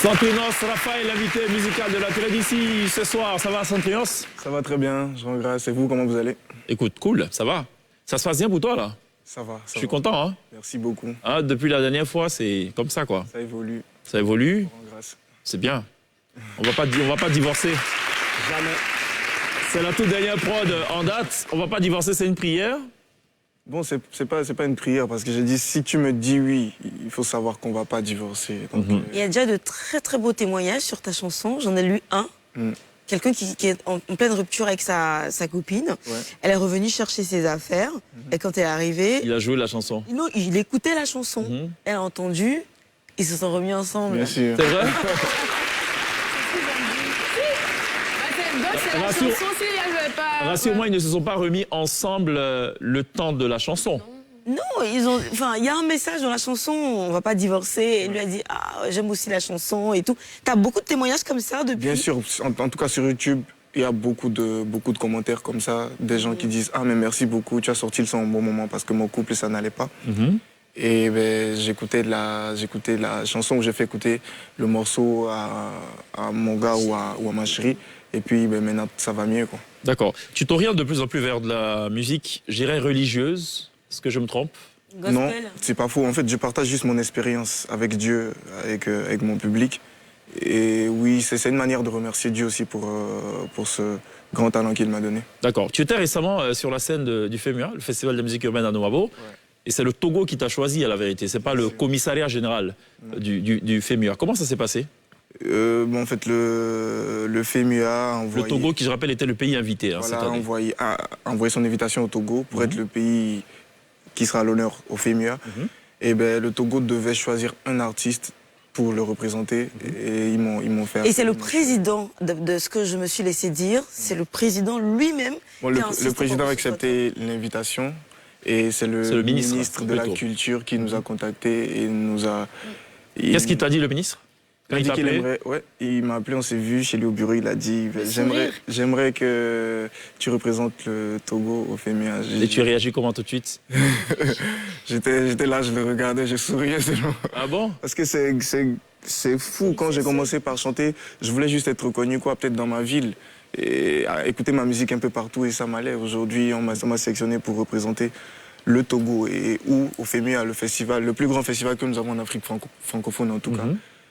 Santrinos, Raphaël, l'invité musical de la télé d'ici ce soir. Ça va, Santrinos? Ça va très bien, je rends grâce. Et vous, comment vous allez? Écoute, cool, ça va. Ça se passe bien pour toi, là? Ça va. Je suis content, hein? Merci beaucoup. Hein, depuis la dernière fois, c'est comme ça, quoi. Ça évolue. Ça évolue. Je rends grâce. C'est bien. On va pas divorcer. Jamais. C'est la toute dernière prod en date. On va pas divorcer, c'est une prière. Bon, c'est pas une prière, parce que j'ai dit, si tu me dis oui, il faut savoir qu'on va pas divorcer. Donc, Il y a déjà de très très beaux témoignages sur ta chanson. J'en ai lu un. Quelqu'un qui est en pleine rupture avec sa copine. Ouais. Elle est revenue chercher ses affaires. Et quand elle est arrivée, Il a joué la chanson. non, il écoutait la chanson. Elle a entendu. Ils se sont remis ensemble. bien sûr. C'est vrai? Rassure-moi, ils ne se sont pas remis ensemble le temps de la chanson. Non, il y a un message dans la chanson. On va pas divorcer. Et lui a dit, j'aime aussi la chanson et tout. T'as beaucoup de témoignages comme ça depuis? Bien sûr, en tout cas sur YouTube, il y a beaucoup de commentaires comme ça. Des gens qui disent, mais merci beaucoup, tu as sorti le son au bon moment parce que mon couple, ça n'allait pas. Et ben, j'écoutais la chanson où j'ai fait écouter le morceau à mon gars ou à ma chérie. Et puis ben, maintenant, ça va mieux, quoi. D'accord. Tu t'orientes de plus en plus vers de la musique, je dirais religieuse. Est-ce que je me trompe? Gospel. Non, c'est pas faux. En fait, je partage juste mon expérience avec Dieu, avec mon public. Et oui, c'est une manière de remercier Dieu aussi pour ce grand talent qu'il m'a donné. D'accord. Tu étais récemment sur la scène du FEMUA, le Festival de musique urbaine à Nouabo. Ouais. Et c'est le Togo qui t'a choisi, à la vérité. C'est pas le commissariat général du FEMUA. Comment ça s'est passé? En fait, le FEMUA a envoyé... Le Togo, qui je rappelle, était le pays invité cette année. A envoyé son invitation au Togo pour être le pays qui sera à l'honneur au FEMUA. Et ben, le Togo devait choisir un artiste pour le représenter et ils m'ont fait... Et c'est le président, de ce que je me suis laissé dire, c'est le président lui-même... Bon, le président a accepté l'invitation et c'est le ministre de la Culture qui nous a contactés et nous a... Qu'est-ce qu'il t'a dit, le ministre? Il m'a appelé, on s'est vu chez lui au bureau, il a dit j'aimerais que tu représentes le Togo au FEMUA. Et tu réagis comment tout de suite? J'étais là, je le regardais, je souriais seulement. Ah bon? Parce que c'est fou, quand j'ai commencé par chanter, je voulais juste être reconnu, peut-être dans ma ville, et écouter ma musique un peu partout et ça m'allait. Aujourd'hui, on m'a sélectionné pour représenter le Togo et au FEMUA, le festival, le plus grand festival que nous avons en Afrique francophone en tout cas.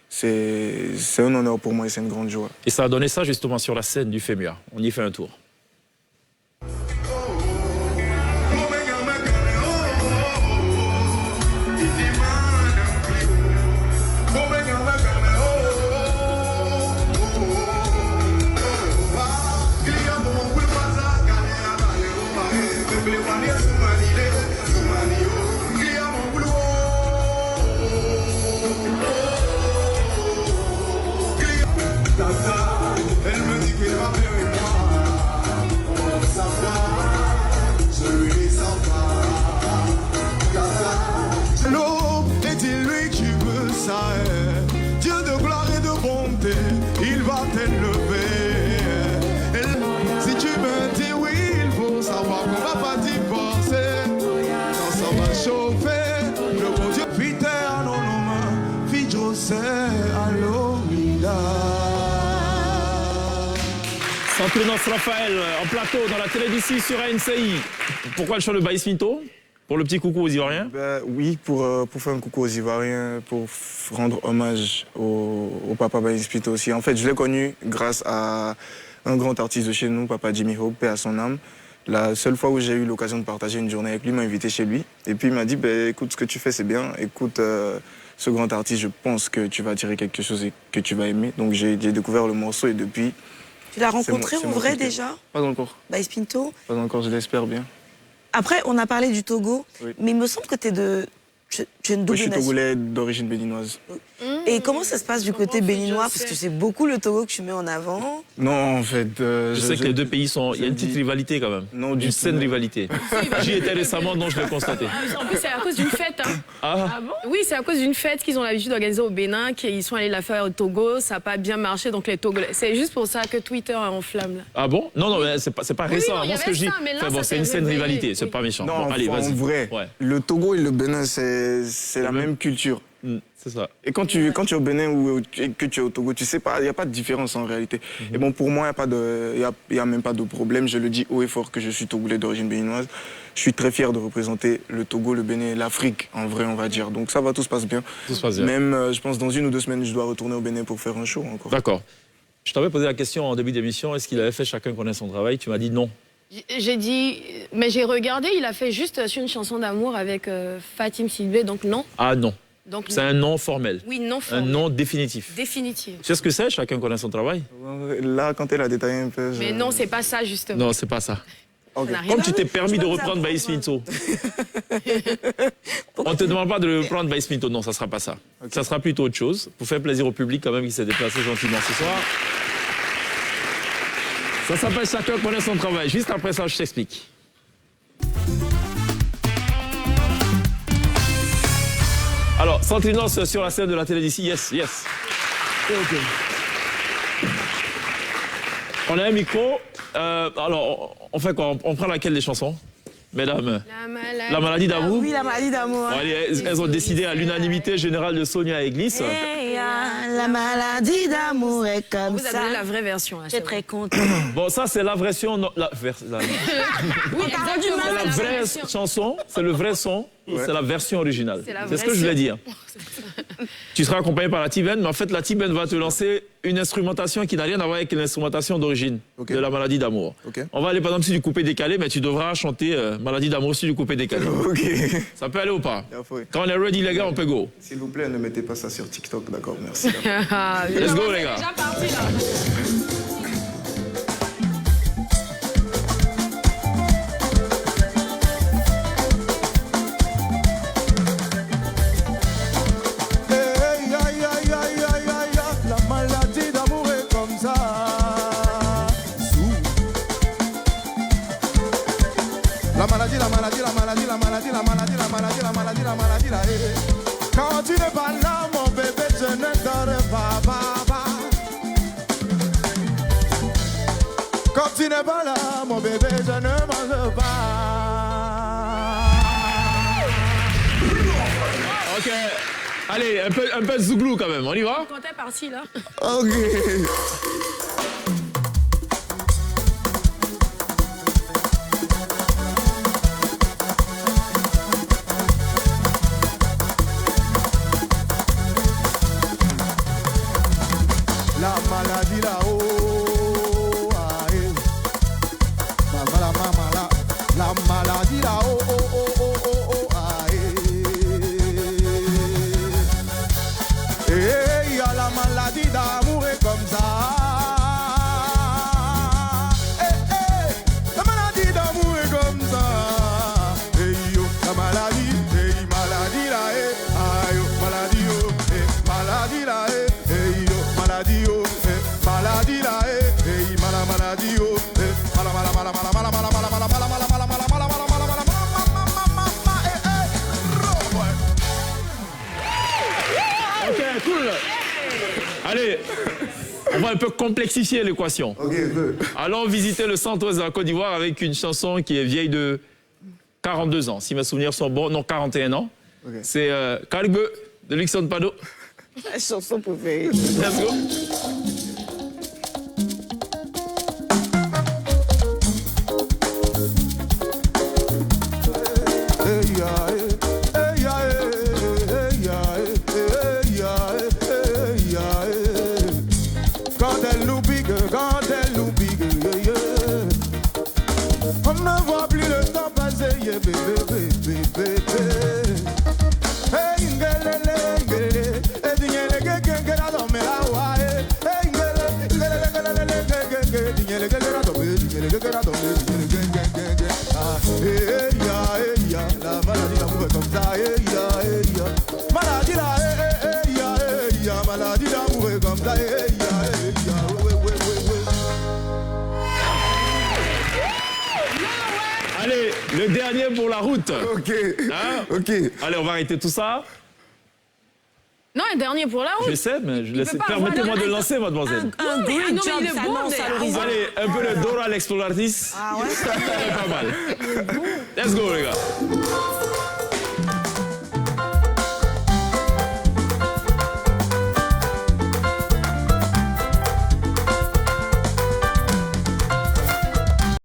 C'est un honneur pour moi et c'est une grande joie. Et ça a donné ça justement sur la scène du FEMUA. On y fait un tour. Dieu de gloire et de bonté, il va t'élever. Si tu me dis oui, il faut savoir qu'on va pas divorcer. Quand ça va chauffer, le bon Dieu fit terre dans nos mains, fit José à l'omida. Santrinos Raphaël en plateau dans la télé d'ici sur ANCI. Pourquoi le chant de Baïs Pinto? Pour le petit coucou aux Ivoiriens? Oui, pour faire un coucou aux Ivoiriens, pour rendre hommage au papa Baïs Pinto aussi. En fait, je l'ai connu grâce à un grand artiste de chez nous, papa Jimmy Hope, paix à son âme. La seule fois où j'ai eu l'occasion de partager une journée avec lui, il m'a invité chez lui. Et puis il m'a dit, écoute, ce que tu fais, c'est bien. Écoute, ce grand artiste, je pense que tu vas tirer quelque chose et que tu vas aimer. Donc j'ai découvert le morceau et depuis... Tu l'as rencontré en vrai déjà? Pas encore. Baïs Pinto? Pas encore, je l'espère bien. Après, on a parlé du Togo, mais il me semble que tu es une double je suis togolais d'origine béninoise. Et comment ça se passe du côté béninois? Parce que c'est beaucoup le Togo que tu mets en avant. Non, en fait... je sais que les deux pays sont... Il y a une petite rivalité quand même. Non, une saine rivalité. J'y étais récemment, donc je l'ai constaté. En plus, c'est à cause d'une fête. Hein. Ah bon? Oui, c'est à cause d'une fête qu'ils ont l'habitude d'organiser au Bénin, qu'ils sont allés la faire au Togo. Ça n'a pas bien marché, donc les Togolais... C'est juste pour ça que Twitter enflamme. Là. Ah bon? Non, non, c'est pas récent. Oui, non, ce que je dis, c'est une saine rivalité, c'est pas méchant. Non, bon, allez, en vrai, le Togo et le Bénin, c'est la même culture. C'est ça. Et quand tu es au Bénin ou que tu es au Togo, tu sais pas, il n'y a pas de différence en réalité. Et bon, pour moi, il n'y a même pas de problème. Je le dis haut et fort que je suis togolais d'origine béninoise. Je suis très fier de représenter le Togo, le Bénin et l'Afrique, en vrai, on va dire. Donc ça va, tout se passe bien. Tout se passe bien. Même, je pense, dans 1 ou 2 semaines, je dois retourner au Bénin pour faire un show encore. D'accord. Je t'avais posé la question en début d'émission, est-ce qu'il avait fait Chacun connaît son travail? Tu m'as dit non. J'ai dit, mais j'ai regardé, il a fait juste une chanson d'amour avec Fatim Sidibé, donc non. Ah non. Donc C'est un non formel. Oui, non Un formel. non définitif. Définitif. Tu sais ce que c'est, Chacun connaît son travail? Là, quand elle a détaillé un peu... Mais non, c'est pas ça, justement. Non, c'est pas ça. Ok. Ça n'a rien Comme à tu t'es permis Je de peux vous reprendre Baïs apprendre. Minto. On ne te demande pas de reprendre Baïs Minto. Non, ça ne sera pas ça. Ça sera plutôt autre chose. Pour faire plaisir au public quand même qui s'est déplacé gentiment ce soir. Ça s'appelle Chacun connaît son travail. Juste après ça, je t'explique. Alors, Santinance sur la scène de la télé d'ici. Yes, yes. Ok. On a un micro. Alors, on fait quoi? On prend laquelle des chansons? Mesdames, la maladie d'amour. Oui, la maladie d'amour. Bon, allez, elles ont décidé à l'unanimité générale de Sonia Église. La maladie d'amour est comme Vous avez ça. donné la vraie version. Là, Je suis très contente. Bon, ça, c'est la version. Oui, exactement. c'est la vraie chanson, c'est le vrai son, c'est la version originale. C'est la C'est ce que vraie je voulais dire. Tu seras accompagné par la T-Ben, mais en fait, la T-Ben va te lancer une instrumentation qui n'a rien à voir avec l'instrumentation d'origine Ok. de la maladie d'amour. Ok. On va aller par exemple sur du coupé-décalé, mais tu devras chanter Maladie d'amour sur du coupé-décalé. Ok. Ça peut aller ou pas? Il faut. Quand on est ready, les gars, on peut go. S'il vous plaît, ne mettez pas ça sur TikTok, d'accord? Merci. Let's go, les gars. Déjà parti, là. Hey, aïe, aïe, aïe, aïe, aïe, aïe, la maladie d'amour est comme ça. La maladie, la maladie, la maladie, la maladie, la maladie, la maladie, la maladie, la maladie, la Quand tu n'es pas là, mon bébé, je ne dors pas, papa. Quand tu n'es pas là, mon bébé, je ne mange pas. Ok. Allez, un peu de zouglou quand même, on y va? Quand t'es parti, là. Ok. La maladie là-haut, ah, eh. La maladie là-haut, oh, oh, oh, oh, oh, ah, eh. Eh, y a la maladie d'amour est comme ça. Eh, eh, la maladie d'amour est comme ça. Eh, yo, la maladie, eh, maladie là, eh, ah, yo, maladie, yo, eh, maladie là, eh, yo, maladie, yo, eh, maladie là, eh, maladie, yo, eh, mala, mala, mala, mala, mala, mala, mala, mala, mala, mala, mala, mala, mala, mala, mala, mala, Ok, cool. Allez, on va un peu complexifier l'équation. Ok, good. Allons visiter le centre-ouest de la Côte d'Ivoire avec une chanson qui est vieille de 42 ans. Si mes souvenirs sont bons, non, 41 ans. Ok. C'est Caribou de Luxon Pado. La chanson préférée. Let's go. Quand elle nous pique, yeah, yeah. On ne voit plus le temps passer, yeah, bébé, bébé, bébé. Hey, ngelele, ngelele, eh, dignele, gengela, domela, wa, eh. Hey, ngelele, ngelele, ngelele, gengele, dignele, gengela, domela, dignele, gengela, domela, dignele, gengele. Ah, ya, la maladie d'amour est comme ça, ya. Maladie là, ya, maladie d'amour est comme ça, ya, ouais. Allez, le dernier pour la route. Ok. Hein? Ok. Allez, on va arrêter tout ça. Non, un dernier pour la Je route. sais, mais peut pas permettez-moi avoir de le- lancer, mademoiselle. Un mais- great non, mais job, il est ça bon, lance mais- à l'horizon. Allez, un peu le Dora l'exploratrice. Ah ouais? C'est pas mal. Let's go, les gars.